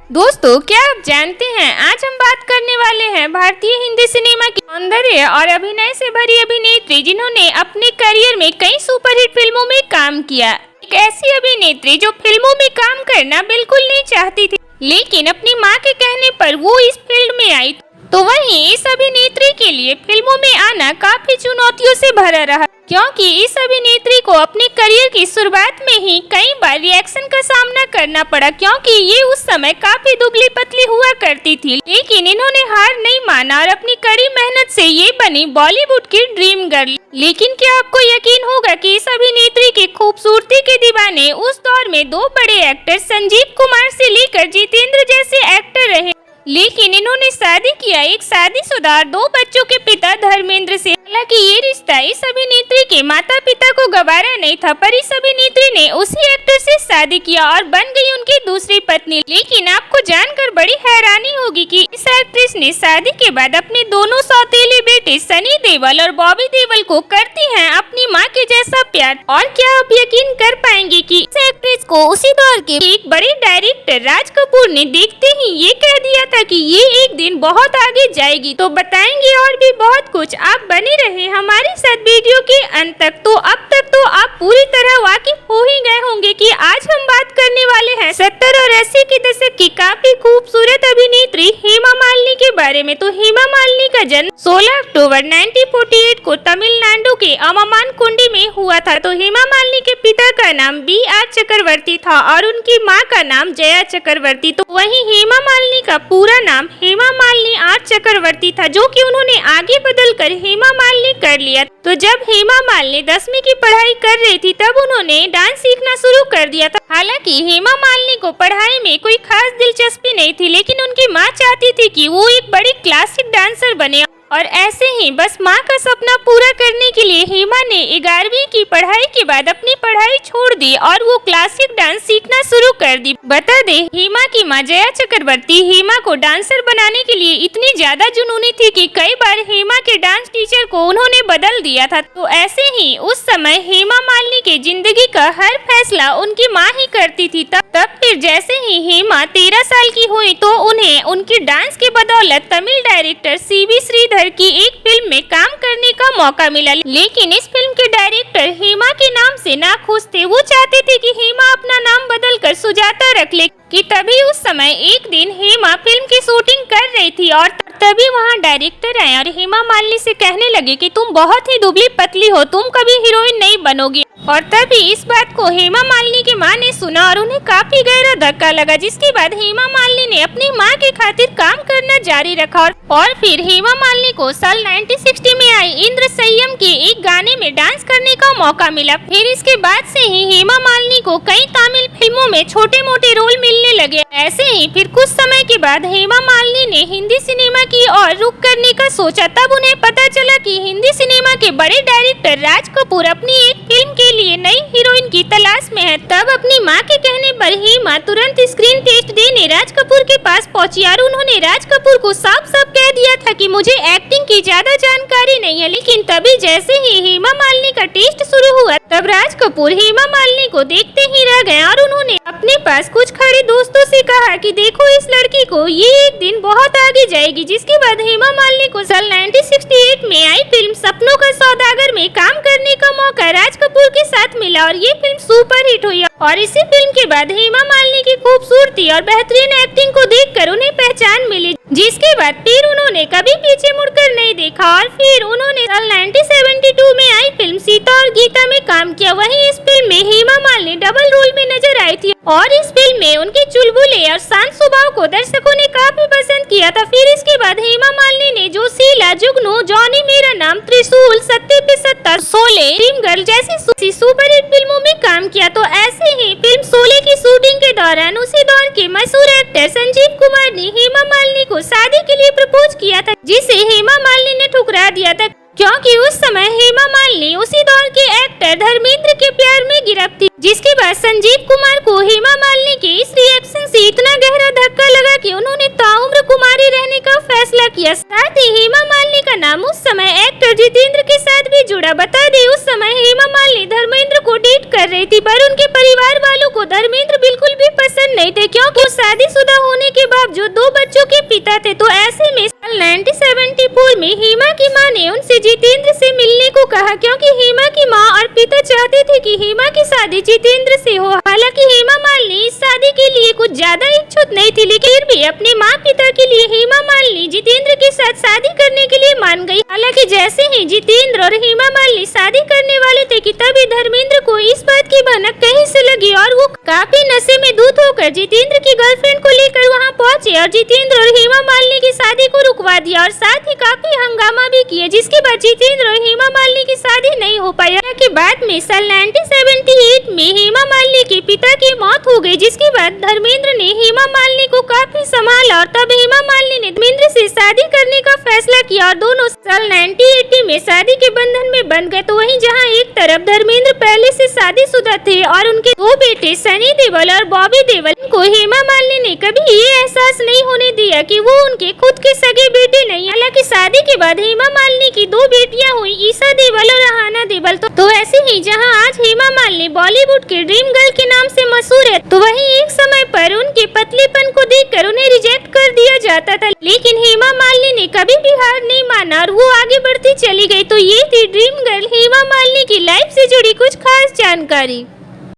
दोस्तों, क्या आप जानते हैं आज हम बात करने वाले हैं भारतीय हिंदी सिनेमा की सौंदर्य और अभिनय से भरी अभिनेत्री जिन्होंने अपने करियर में कई सुपरहिट फिल्मों में काम किया। एक ऐसी अभिनेत्री जो फिल्मों में काम करना बिल्कुल नहीं चाहती थी, लेकिन अपनी मां के कहने पर वो इस फील्ड में आई। तो वहीं इस अभिनेत्री के लिए फिल्मों में आना काफी चुनौतियों से भरा रहा, क्योंकि इस अभिनेत्री को अपने करियर की शुरुआत में ही कई बार रिएक्शन का सामना करना पड़ा, क्योंकि ये उस समय काफी दुबली पतली हुआ करती थी। लेकिन इन्होंने हार नहीं माना और अपनी कड़ी मेहनत से ये बनी बॉलीवुड की ड्रीम गर्ल। लेकिन क्या आपको यकीन होगा कि इस अभिनेत्री की खूबसूरती के दीवाने उस दौर में दो बड़े एक्टर संजीव कुमार से लेकर जितेंद्र जैसे एक्टर रहे। लेकिन इन्होंने शादी किया एक शादीशुदा दो बच्चों के पिता धर्मेंद्र से। हालांकि ये रिश्ता इस अभिनेत्री के माता पिता को गवारा नहीं था, पर इस अभिनेत्री ने उसी एक्टर से शादी किया और बन गई उनकी दूसरी पत्नी। लेकिन आपको जानकर बड़ी हैरानी होगी कि इस एक्ट्रेस ने शादी के बाद अपने दोनों सौतेले बेटे सनी देओल और बॉबी देओल को करती हैं अपनी मां के जैसा प्यार। और क्या आप यकीन कर पाएंगे कि इस एक्ट्रेस को उसी दौर के एक बड़े डायरेक्टर राज कपूर ने देखते ही ये कह दिया था कि ये एक दिन बहुत आगे जाएगी। तो बताएंगे और भी बहुत कुछ, आप बने रहे हमारे साथ वीडियो के अंत तक। तो अब तक तो आप पूरी तरह वाकिफ हो ही गए होंगे कि आज हम बात करने वाले हैं 70 और 80 के दशक की काफी खूबसूरत अभिनेत्री हेमा मालिनी के बारे में। तो हेमा मालिनी का जन्म 16 अक्टूबर 1948 को तमिलनाडु के अम्मान कुंडी में हुआ था। तो हेमा मालिनी के पिता का नाम B.R. चक्रवर्ती था और उनकी मां का नाम जया चक्रवर्ती। तो वहीं हेमा मालिनी का पूरा नाम हेमा मालिनी R. चक्रवर्ती था, जो कि उन्होंने आगे बदल कर हेमा मालिनी कर लिया। तो जब हेमा मालिनी 10वीं की पढ़ाई कर रही थी तब उन्होंने डांस सीखना शुरू कर दिया था। हालांकि हेमा मालिनी को पढ़ाई में कोई खास दिलचस्पी नहीं थी, लेकिन उनकी मां चाहती थी कि वो एक बड़ी क्लासिक डांसर बने। और ऐसे ही बस मां का सपना पूरा करने के लिए हेमा ने 11वीं की पढ़ाई के बाद अपनी पढ़ाई छोड़ दी और वो क्लासिक डांस सीखना शुरू कर दी। बता दे, हेमा की मां जया चक्रवर्ती हेमा को डांसर बनाने के लिए इतनी ज्यादा जुनूनी थी कि कई बार हेमा के डांस टीचर को उन्होंने बदल दिया था। तो ऐसे ही उस समय हेमा मालिनी के जिंदगी का हर फैसला उनकी माँ ही करती थी। तब फिर जैसे ही हेमा 13 साल की हुई तो उन्हें उनकी डांस के बदौलत तमिल डायरेक्टर C.V. श्रीधर की एक फिल्म में काम करने का मौका मिला। लेकिन इस फिल्म के डायरेक्टर हेमा के नाम से नाखुश थे। वो चाहते थे कि हेमा अपना नाम बदलकर सुजाता रख ले। कि तभी उस समय एक दिन हेमा फिल्म की शूटिंग कर रही थी और तभी वहाँ डायरेक्टर आए और हेमा मालिनी से कहने लगे कि तुम बहुत ही दुबली पतली हो, तुम कभी हीरोइन नहीं बनोगी। और तभी इस बात को हेमा मालिनी की मां ने सुना और उन्हें काफी गहरा धक्का लगा, जिसके बाद हेमा मालिनी ने अपनी मां के खातिर काम करना जारी रखा। और फिर हेमा मालिनी को साल 1960 में आई इंद्र संयम के एक गाने में डांस करने का मौका मिला। फिर इसके बाद से ही हेमा मालिनी को कई तमिल फिल्मों में छोटे मोटे रोल मिलने लगे। ऐसे ही फिर कुछ समय के बाद हेमा मालिनी ने हिंदी सिनेमा की ओर रुख करने का सोचा। तब उन्हें पता चला कि हिंदी सिनेमा के बड़े डायरेक्टर राज कपूर अपनी एक फिल्म के लिए नई हीरोइन की तलाश में है। तब अपनी मां के कहने पर हेमा तुरंत स्क्रीन टेस्ट देने राज कपूर के पास पहुंची और उन्होंने राज कपूर को साफ साफ कह दिया था कि मुझे एक्टिंग की ज्यादा जानकारी नहीं है। लेकिन तभी जैसे ही हेमा मालिनी का टेस्ट शुरू हुआ तब राज कपूर हेमा मालिनी को देखते ही रह गए और उन्होंने अपने पास कुछ खड़े दोस्तों से कहा कि देखो इस लड़की को, ये एक दिन बहुत आगे जाएगी। जिसके बाद हेमा मालिनी को साल 1968 में आई फिल्म सपनों का सौदागर में काम करने का मौका राज कपूर के साथ मिला और ये फिल्म सुपर हिट हुई। और इसी फिल्म के बाद हेमा मालिनी की खूबसूरती और बेहतरीन एक्टिंग को देखकर उन्हें पहचान मिली, जिसके बाद फिर उन्होंने कभी पीछे मुड़कर नहीं देखा। और फिर उन्होंने साल 1972 में आई फिल्म सीता और गीता में काम किया। वहीं इस फिल्म में हेमा मालिनी डबल रोल में नजर आई थी और इस फिल्म में उनके चुलबुले और शांत स्वभाव को दर्शकों ने काफी पसंद किया था। फिर इसके बाद हेमा मालिनी ने जोशीला, जुगनू, जॉनी मेरा नाम, त्रिशूल, सत्ते पे सत्ता, शोले, ड्रीम गर्ल जैसी सुपरहिट फिल्मों में काम किया। तो ऐसे ही फिल्म शोले की शूटिंग के दौरान उसी दौर के मशहूर एक्टर संजीव कुमार ने हेमा मालिनी को शादी के लिए प्रपोज किया था, जिसे हेमा मालिनी ने ठुकरा दिया था, क्योंकि उस समय हेमा मालिनी उसी दौर के एक्टर धर्मेंद्र के प्यार में गिरफ्त थी। जिसके बाद संजीव कुमार को हेमा मालिनी के इस रिएक्शन से इतना गहरा धक्का लगा कि उन्होंने ताउम्र कुमारी रहने का फैसला किया। साथ ही हेमा मालिनी का नाम उस समय एक्टर जितेंद्र के साथ भी जुड़ा। बता दे उस समय हेमा मालिनी धर्मेंद्र को डेट कर रही थी, पर उनके परिवार वालों को धर्मेंद्र बिल्कुल भी पसंद नहीं थे, क्योंकि वो शादीशुदा होने के बावजूद 2 बच्चों के पिता थे। तो ऐसे में साल 1974 में हेमा की मां ने उनसे जितेंद्र से मिलने को कहा, क्योंकि हेमा की मां और पिता चाहते थे कि हेमा की शादी जितेंद्र से हो। हालांकि हेमा मालिनी इस शादी के लिए कुछ ज्यादा इच्छुक नहीं थी, लेकिन फिर भी अपने माँ पिता के लिए हेमा मालिनी जितेंद्र के साथ शादी करने के लिए मान गई। हालांकि जैसे ही जितेंद्र और हेमा मालिनी शादी करने वाले थे कि तभी धर्मेंद्र को इस बात की भनक कहीं से लगी और वो काफी नशे में धुत होकर जितेंद्र की गर्लफ्रेंड को लेकर वहां पहुंचे और जितेंद्र और हेमा मालिनी की शादी को रुकवा दिया और साथ ही काफी हंगामा भी किया, जिसके बाद जितेंद्र और हेमा मालिनी की शादी नहीं हो पाई। के बाद में साल 1978 में हेमा मालिनी के पिता की मौत हो गई, जिसके बाद धर्मेंद्र ने हेमा मालिनी को काफी संभाला और तब हेमा मालिनी ने धर्मेंद्र से शादी करने का फैसला किया और दोनों साल 1980 में शादी के बंधन में बंध गए। तो वहीं जहां एक तरफ धर्मेंद्र पहले से शादीशुदा थे और उनके 2 बेटे सनी देओल और बॉबी देओल को हेमा मालिनी ने कभी ये एहसास नहीं होने दिया कि वो उनके खुद के सगे बेटे नहीं। हालांकि शादी के बाद हेमा मालिनी की 2 बेटियां हुई, ईशा देओल और अहाना देओल। तो ऐसे ही जहां आज हेमा मालिनी बॉलीवुड के ड्रीम गर्ल के नाम से मशहूर है, तो वहीं एक समय पर उनके पतलेपन को देखकर उन्हें रिजेक्ट कर दिया जाता था, लेकिन हेमा मालिनी ने कभी भी हार नहीं माना और वो आगे बढ़ती चली गई। तो ये थी ड्रीम गर्ल हेमा मालिनी की लाइफ से जुड़ी कुछ खास जानकारी।